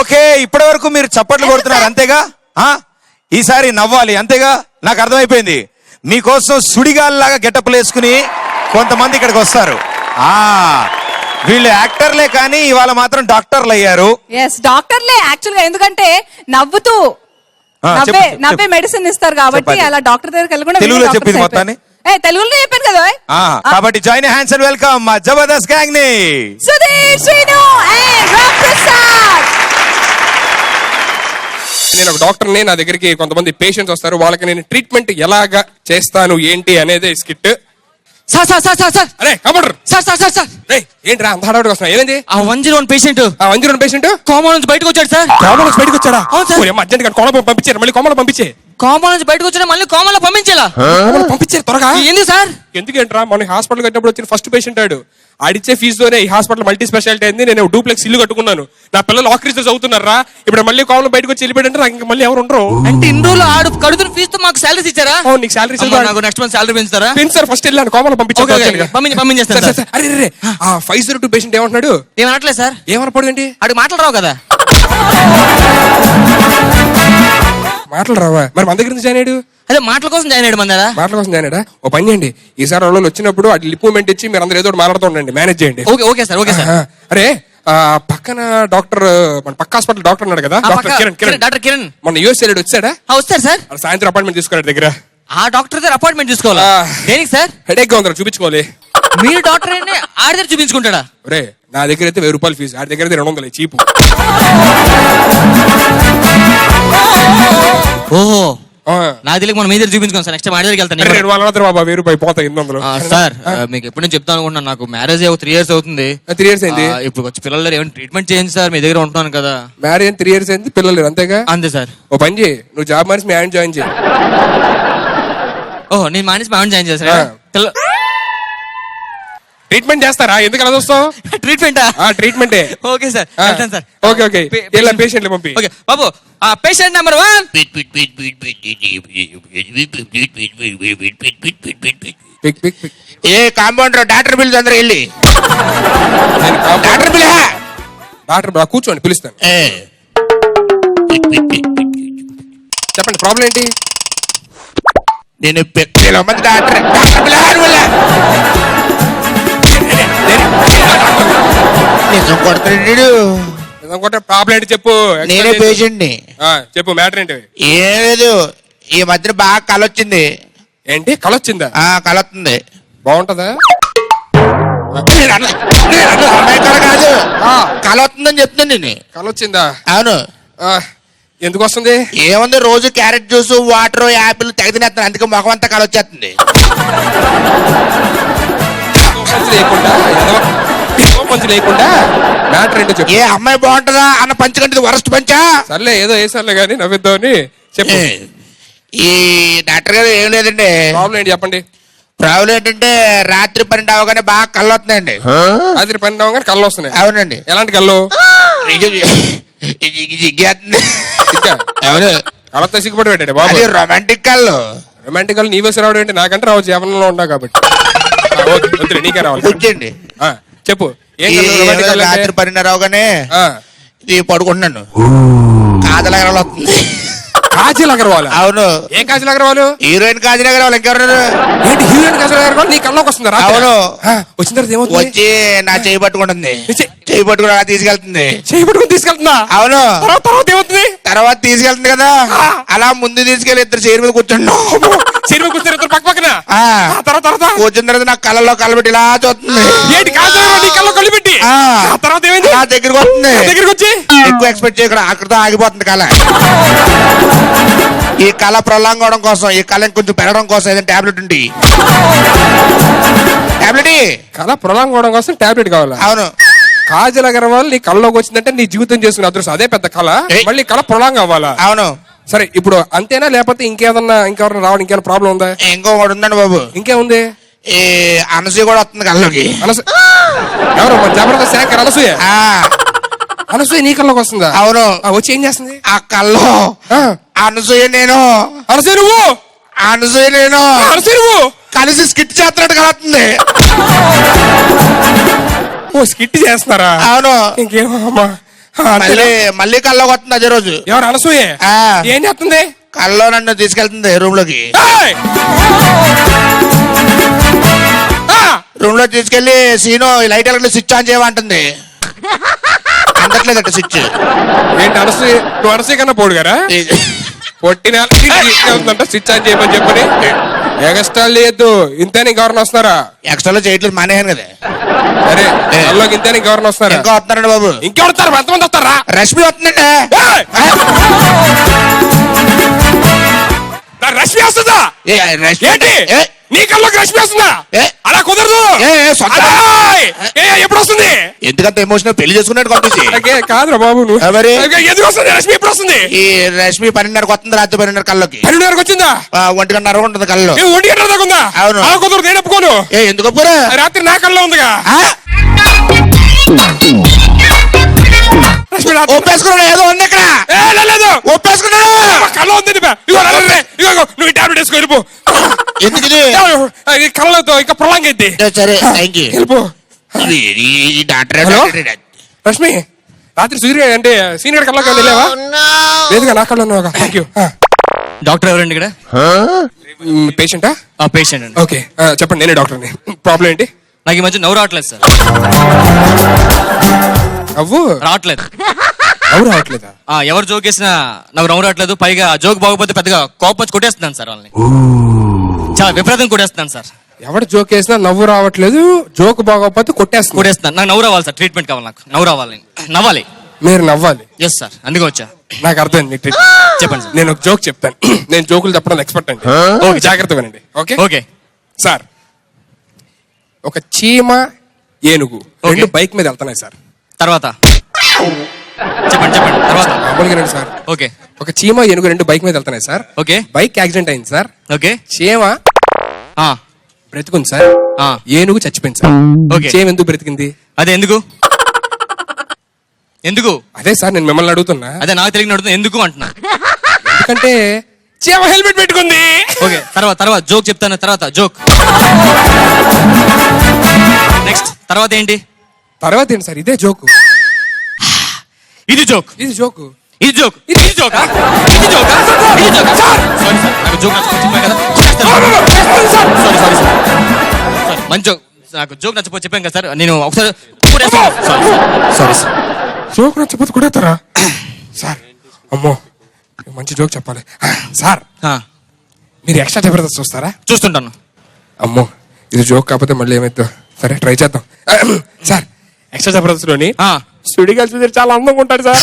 Okay, ఇప్పటి వరకు మీరు చప్పట్లు కొడుతున్నారు అంతేగా? ఈసారి నవ్వాలి అంతేగా? నాకు అర్థమైపోయింది. మీకోసం సుడిగాల్లాగా గెటప్లు వేసుకుని కొంతమంది ఇక్కడికి వస్తారు. వీళ్ళు యాక్టర్లే కానీ ఇవాళ మాత్రం డాక్టర్లు అయ్యారు. డాక్టర్లే యాక్చువల్ గా, ఎందుకంటే నవ్వుతూ నవ్వే మెడిసిన్ ఇస్తారు కాబట్టి అలా డాక్టర్ దగ్గరికి వెళ్ళకుండా తెలుగులో చెప్పింది మొత్తాన్ని. తెలుగులో చెప్పాను కదా. కాబట్టి జాయిన్ హ్యాండ్స్ అండ్ వెల్కమ్ మా జబర్దస్త్ గ్యాంగ్ ని సుధీర్, శ్రీను అండ్ రామ్ ప్రసాద్. నేను ఒక డాక్టర్ని, నా దగ్గరికి కొంతమంది పేషెంట్స్ వస్తారు, వాళ్ళకి నేను ట్రీట్మెంట్ ఎలాగా చేస్తాను ఏంటి అనేది skit. Sir sir sir sir sir అరే computer sir sir sir sir ఏంట్రా అంత హడావుడిగా వస్తున్నా? ఏమైంది? ఆ 101 పేషెంట్, ఆ 101 పేషెంట్ కోమా నుంచి బయటకు వచ్చాడు సార్. కోమా నుంచి బయటకు వచ్చాడా? అవును సార్. అర్జెంట్ గా కోమలో పంపించారు, మళ్ళీ కోమలో పంపించే. కోమా నుంచి బయటకు వచ్చాడు, మళ్ళీ కోమాలో పంపించాలా? పంపించారు త్వరగా. ఎందుకు సార్? ఎందుకేంట్రా, మన హాస్పిటల్ కట్టినప్పుడు వచ్చిన ఫస్ట్ పేషెంట్ ఆడు. ఆడిచ్చే ఫీజుతోనే ఈ హాస్పిటల్ మల్టీ స్పెషాలిటీ అయింది. నేను డూప్లెక్స్ ఇల్లు కట్టుకున్నాను. నా పిల్లలు ఆక్రిస్టర్స్ అవుతున్నారా? ఇప్పుడు మళ్ళీ కోమలో బయటకు వచ్చి వెళ్ళిపోయాడంటే నాకు ఇంకా మళ్ళీ ఎవరు ఉండరు. అంటే ఇన్ని రోజులు ఆడు కడుతున్న ఫీజుతో మాకు సాలరీస్ ఇచ్చారా? నీకు సాలరీ నాకు నెక్స్ట్ మంత్ సాలరీ పెంచుతారా? సార్ ఫస్ట్ వెళ్ళాను కోమలో పంపించాను. పంపించేస్తాను. అరే ఆ 502 పేషెంట్ ఏమంటున్నాడు? ఏమనట్లేదు సార్. ఏమనపడు ఏంటి? ఆడికి మాటలు రావు కదా. మాటలు రావా? మరి మన దగ్గర నుంచి జాయిన్ అయ్యాడు. అదే మాటల కోసం జాయిన్ అయ్యాడు. మన మాటల కోసం జాయిన్ అయ్యాడా? ఓ పని చేయండి, ఈసారి వాళ్ళు వచ్చినప్పుడు అది లిప్మెంట్ ఇచ్చి మీరు అందరూ ఏదో మాట్లాడుతూ ఉండండి, మేనేజ్ చేయండి. Okay sir. Okay sir. అరే పక్కన డాక్టర్, మన పక్క హాస్పిటల్ డాక్టర్ ఉన్నాడు కదా, డాక్టర్ కిరణ్, మన యూఎస్ వెళ్ళాడు, వచ్చాడా? వస్తారు సార్. సాయంత్రం అపాయింట్మెంట్ తీసుకున్నాడు దగ్గర. ఆ డాక్టర్ దగ్గర అపాయింట్మెంట్ తీసుకోవాలా? దేనికి సార్? హెడేక్ గా ఉందా? చూపించుకోవాలి. మీరు డాక్టర్ అయినా ఆడి దగ్గర చూపించుకుంటాడా? ఒరే నా దగ్గర అయితే 1000 రూపాయలు ఫీజు, ఆడి దగ్గర అయితే 200 చీపు. ఓహో, నా తెలియక మనం మీ దగ్గర చూపించుకోండి సార్. నెక్స్ట్ మా దగ్గరికి వెళ్తాను. 1000 రూపాయలు పోతాయి 800. సార్ మీకు ఎప్పుడు నేను చెప్తాను అనుకుంటున్నాను, నాకు మ్యారేజ్ 3 years అవుతుంది. 3 years అయింది. ఇప్పుడు వచ్చి పిల్లలు ఏమైనా ట్రీట్మెంట్ చేయండి సార్, మీ దగ్గర ఉంటున్నాను కదా. మ్యారేజ్ 3 years అయింది, పిల్లలు లేరు అంతేగా? అంతే సార్. ఓ పని చేయి, నువ్వు జాబ్ మానేసి మీ ఆయన జాయిన్ చేయి. ఓహో, నేను మానేసి మా ఆయన జాయిన్ చేస్తారా? ట్రీట్మెంట్ చేస్తారా? ఎందుకు అలా చూస్తావు? ట్రీట్మెంటే. Okay sir, sir. ఓకే పేషెంట్లు పంపి. ఓకే బాబు, పేషెంట్ నెంబర్ 1. ఏ కాంపౌండర్ డాక్టర్ బిల్ తొందరగా వెళ్ళి డాక్టర్ బిల్. డాక్టర్ కూర్చోండి, పిలుస్తాను. చెప్పండి, ప్రాబ్లం ఏంటి? నేను డాక్టర్ నిజం కొడతాడు. ప్రాబ్లం ఏంటి చెప్పు. నేనే పేషెంట్ ని. చెప్పు, మ్యాటర్ ఏంటి? ఏం లేదు, ఈ మధ్యన బాగా కలొచ్చింది. ఏంటి కలొచ్చిందా? కలొస్తుంది. బాగుంటదా? కాదు, కలొస్తుందని చెప్తున్నాను నేను. కలొచ్చిందా? అవును. ఎందుకు వస్తుంది? ఏముంది, రోజు క్యారెట్ జ్యూస్, వాటర్, యాపిల్ తెగ తినేస్తాను, అందుకే ముఖం అంతా కలొచ్చేస్తుంది. లేకుండా మ్యాటర్ ఏంటో చెప్పు. ఏ అమ్మాయి బాగుంటుందా అన్న పంచ కంటే వరస్ట్ పంచా? సర్లే, ఏదో వేసారులే కానీ నవ్విద్దామని చెప్పు. ఈ డాక్టర్ గారు ఏం లేదండి. ప్రాబ్లం ఏంటి చెప్పండి. ప్రాబ్లం ఏంటంటే రాత్రి 12 అవగానే బాగా కళ్ళు వస్తున్నాయండి. రాత్రి 12 అవగానే కళ్ళు వస్తున్నాయి? అవునండి. ఎలాంటి కళ్ళు? అవును. కళ్ళతో సిగ్గుపడి పెట్టాడు బాబు. రొమాంటిక్ కళ్ళు. రొమాంటిక్ కళ్ళు నీ వేసి రావడం ఏంటి? నాకంటే రావచ్చు, యవనంలో ఉంటావు కాబట్టి. నీకే రావాలి. వచ్చేయండి, చెప్పు. రాత్రి 12 అవగానే ఇది పడుకుంటున్నాను, కాజల్ అగర్వాల్ వస్తుంది. కాజల్ అగర్వాల్? అవును. ఏం కాజల్ అగర్వాల్? హీరోయిన్ కాజల్ అగర్వాల్. ఇంకెవరు? ఏంటి హీరోయిన్ కాజల్ అగర్వాల్ నీ కళ్ళలోకి వస్తుందా? అవును. వచ్చిన తర్వాత ఏమవుతుంది? వచ్చి నా చేయి పట్టుకుంటుంది, చేయి పట్టుకుని అలా తీసుకెళ్తుంది. చేయి పట్టుకుని తీసుకెళ్తుందా? అవును. తర్వాత ఏమవుతుంది? తర్వాత తీసుకెళ్తుంది కదా, అలా ముందు తీసుకెళ్లి ఇద్దరు చైర్ మీద కూర్చుండు. చైర్ మీద కూర్చుని ఇద్దరు పక్క పక్కన. తర్వాత కూర్చున్న తర్వాత నాకు కళ్ళలో కళ్ళబెట్టి ఇలా చూస్తుంది. ఏంటి కాజల్ నీ కళ్ళలో కళ్ళబెట్టి? తర్వాత ఏమైంది? నా దగ్గరకు వస్తుంది. దగ్గరకు వచ్చి ఎక్కువ ఎక్స్పెక్ట్ చేయకుండా అక్కడితో ఆగిపోతుంది కళ. ఈ కళ ప్రొలాంగ్ అవడం కోసం, ఈ కళ కొంచెం పెరగడం కోసం ఏదైనా టాబ్లెట్ ఉంది. టాబ్లెట్ కళ ప్రొలాంగ్ అవడం కోసం టాబ్లెట్ కావాలా? అవును. కాజల్ అగర్వాల్ నీ కళ్ళలోకి వచ్చిందంటే నీ జీవితం చేసుకునే అదృష్టం, అదే పెద్ద కళ. మళ్ళీ కళ ప్రొలాంగ్ అవ్వాలా? అవును. సరే, ఇప్పుడు అంతేనా లేకపోతే ఇంకేమన్నా రావడం ఇంకేమైనా ప్రాబ్లం ఉందా? ఇంకొకటి ఉందండి బాబు. ఇంకేముంది? ఈ అనసూయ కూడా వస్తుంది కళ్ళలోకి. ఎవరు? జబర్దస్త్ యాంకర్ అనసూయ? అనసూయ నీ కళ్ళలోకి వస్తుందా? అవును. వచ్చి ఏం చేస్తుంది? ఆ కళ్ళలో అనసూయ నేను కలిసి స్కిట్ చేస్తున్నట్టు కలుగుతుంది. ఓ స్కిట్ చేస్తున్నారా? అవును. ఇంకేమో అమ్మా మళ్ళీ మళ్ళీ కల్లోకి వస్తుంది అదే రోజు. ఎవరు అనసూయే ఆ. ఏం చేస్తుంది? కల్లో నన్ను తీసుకెళ్తుంది రూమ్ లోకి. ఏయ్! ఆ! రూమ్ లో తీసుకెళ్లి సీను ఈ లైట్ ఎలక్ట్రిక్ స్విచ్ ఆన్ చేయమంటుంది. అందట్లేదట స్విచ్. ఏంటి అనసూయ? నువ్వు అనసూయ కన్నా పోడు గారా? పొట్టిన ఉందంట స్విచ్ ఆన్ చేయమని చెప్పని ఎగస్ట్రా లేదు. ఇంతేనే గవర్నర్ వస్తున్నారా? ఎక్స్ట్రాలో చేయట్లేదు మానేయాను కదా. అరే వాళ్ళకి ఇంతేనే గవర్నర్ వస్తున్నారా? ఇంకా వస్తున్నారండి బాబు. ఇంకెవరుతారు? ఎంతమంది వస్తారా? రష్మి వస్తుందండి. ఏయ్! నా రష్మి వస్తుందా? ఏ, రష్మి ఏంటి ఏ, నీ కళ్ళకి రష్మి వస్తుందా? ఏ? అలా కుదరదు. ఏ, సొంత- అరేయ్! ఎప్పుడు వస్తుంది? ఎందుకంత ఎమోషనల్ పెళ్లి చేసుకున్నట్టు కనిపిస్తుంది. కాదురా బాబు నువ్వు. మరి? ఎందుకు వస్తుంది రష్మి? ఎప్పుడు వస్తుంది? ఈ రష్మి 12:30 వస్తుంది, రాత్రి 12:30 కల్లోకి. 12:30 వచ్చిందా? 1:30 ఉంటుంది కల్లో. నువ్వు 1 గంట దాకా ఉందా? అవును. అలా కుదరదు, నేను ఒప్పుకోను. ఎందుకు ఒప్పుకోరా? రాత్రి నా కల్లో ఉందిగా. ఆ? రష్మి రాత్రి- ఒప్పేసుకున్నాడు, ఏదో ఉంది ఇక్కడ. ఏ, లేదు ఒప్పేసుకున్నాడు. కళ్ళ ఉంది ఇది. ఇగో రే, ఇగో నువ్వు ఈ టాబ్లెట్ వేసుకో వెళ్ళిపో. ఎందుకు ఇది? ఈ కళ్ళతో ఇంకా ప్రొలాంగ్ అయింది. సరే థ్యాంక్ యూ. వెళ్ళిపో. ఈ డాక్టర్ హలో? రష్మి రాత్రి సూర్య అంటే సీనియర్ కళ్ళకి వెళ్ళావా? లేదుగా, నా కళ్ళు ఉన్నావుగా. Thank you. డాక్టర్ ఎవరండి ఇక్కడ? పేషెంటా? ఆ పేషెంట్ అండి. ఓకే చెప్పండి, నేనే డాక్టర్ని. ప్రాబ్లం ఏంటి? నాకు ఈ మధ్య నవ్వు రావట్లేదు సార్. నవ్వు రావట్లేదు. నవ్వు రావట్లేదా? ఎవరు జోక్ వేసినా నాకు నవ్వు రావట్లేదు. పైగా జోక్ బాగోపోతే పెద్దగా కోపం వచ్చి కొట్టేస్తున్నాను సార్ వాళ్ళని. చాలా విపరీతం కొట్టేస్తున్నాను సార్. ఎవడు జోక్ వేసినా నవ్వు రావట్లేదు, జోక్ బాగోకపోతే కొట్టేస్తున్నా. కొట్టేస్తున్నాను. నాకు నవ్వు రావాలి సార్. ట్రీట్మెంట్ కావాలి. నాకు నవ్వు రావాలి. నవ్వాలి. మీరు నవ్వాలి. ఎస్ సార్, అందుకే వచ్చా. నాకు అర్థమైంది మీ ట్రీట్మెంట్. చెప్పండి సార్. నేను ఒక జోక్ చెప్తాను. నేను జోకులు చెప్పడం ఎక్స్పర్ట్ అండి. ఓకే, జాగ్రత్తగా వినండి. Okay okay sir. ఒక చీమ ఏనుగు రెండు బైక్ మీద వెళ్తున్నాయి సార్. తర్వాత చెప్పండి తర్వాత. మామూలుగా రండి సార్. ఓకే ఒక చీమ ఏనుగు రెండు బైక్ మీద వెళ్తున్నాయి సార్. ఓకే బైక్ యాక్సిడెంట్ అయింది సార్. ఓకే చీమ ఆ, బ్రతికుంది సార్, ఆ. ఏనుగు చచ్చిపోయింది సార్. ఓకే. చీమ ఎందుకు బ్రతికింది? అదే ఎందుకు ఎందుకు అదే సార్ నేను మిమ్మల్ని అడుగుతున్నా. అదే నాకు తెలియని అడుగుతున్నా ఎందుకు అంటున్నా. ఎందుకంటే చీమ హెల్మెట్ పెట్టుకుంది. ఓకే తర్వాత జోక్ చెప్తాను. తర్వాత జోక్. నెక్స్ట్ తర్వాత ఏంటి? తర్వాత ఏంటి సార్? ఇదే జోకు. ఇది జోక్. ఇది జోకు. ఇది జోక్. ఇది జోకా? ఇది జోకా? ఇది జోకా? సారీ సార్, నాకు జోక్ నచ్చకపోతే చెప్పాను కదా. సారీ సార్, మంచి జోక్. నాకు జోక్ నచ్చకపోతే చెప్పాను కదా సార్. నేను ఒకసారి సారీ సార్. జోక్ నచ్చపోతే కొడతారా సార్? అమ్మో, మంచి జోక్ చెప్పాలి సార్. మీరు ఎక్స్ట్రా జబర్దస్త్ చూస్తారా? చూస్తుంటాను. అమ్మో, ఇది జోక్ కాకపోతే మళ్ళీ ఏమైద్దో. సరే ట్రై చేద్దాం సార్. ఎక్స్ట్రా జబర్దస్త్ లోని సుడిగాలి సుధీర్ చాలా అందంగా ఉంటాడు సార్.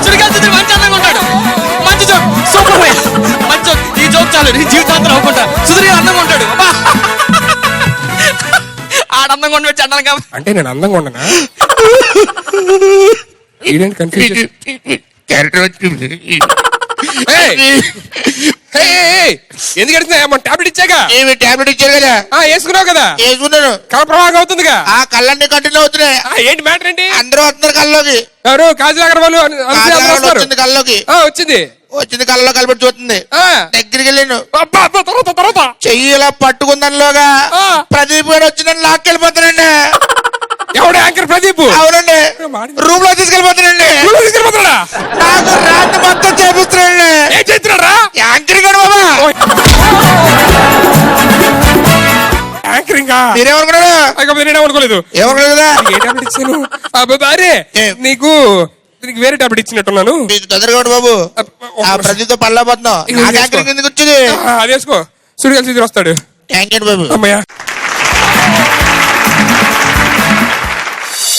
సుడిగాలి సుధీర్ మంచి అందంగా ఉంటాడు. మంచి జోక్, సూపర్ మంచి జోక్. ఈ జోక్ చాలు, నీ జీవితాంతం అనుకుంటా. సుధీర్ గారు అందంగా ఉంటాడు. ఆడ అందంగా ఉండి వచ్చి అందంగా. అంటే నేను అందంగా ఉండనా? ఇదేంటి కన్ఫ్యూజన్? క్యారెక్టర్ వచ్చింది. ఎందుకు ఎడుతున్నా? టాబ్లెట్ ఇచ్చాగా. ఏమి టాబ్లెట్ ఇచ్చారు కదా? వేసుకున్నావు కదా. వేసుకున్నాను. కళ ప్రవాహం అవుతుందిగా. ఆ కళ్ళన్నీ కంటిన్యూ అవుతున్నాయి. ఏంటి మ్యాటర్ ఏంటి? అందరూ వస్తున్నారు కల్లోకి. ఎవరు? కాజల్ అగర్వాల్ వచ్చింది కల్లోకి. వచ్చింది. వచ్చింది కల్లో కలిపి చూస్తుంది. దగ్గరికి వెళ్ళాను. తర్వాత చెయ్యి ఇలా పట్టుకుందనిలోగా ఆ. ప్రదీప్ గారు వచ్చిందని లాక్కెళ్ళిపోతానండి. ఎవడు? యాంకర్ ప్రదీప్. అవునండి, రూమ్ లో తీసుకెళ్ళిపోతానండి. తీసుకెళ్ళిపోతాడా? నాకు రాత్రి మొత్తం చేపిస్తున్నాడండి. ఏం చేస్తున్నాడా? యాంకర్ గారు బాబా. యాంకరింగ్. మీరేమనుకున్నారు? నేనే అనుకోలేదు. ఏమనుకోలేదు కదా? ఏ టాబ్లెట్ ఇచ్చాను? అరే నీకు వేరే టాబ్లెట్ ఇచ్చినట్టున్నాను. మీకు తొందరగా ఉండు బాబు. ఆ ప్రదీప్తో పళ్ళపోతున్నావు. నాకు యాంకరింగ్ ఎందుకు వచ్చింది? అది వేసుకో. సుడిగాలి సుధీర్ వస్తాడు. థ్యాంక్ యూ బాబు. అమ్మయ్య.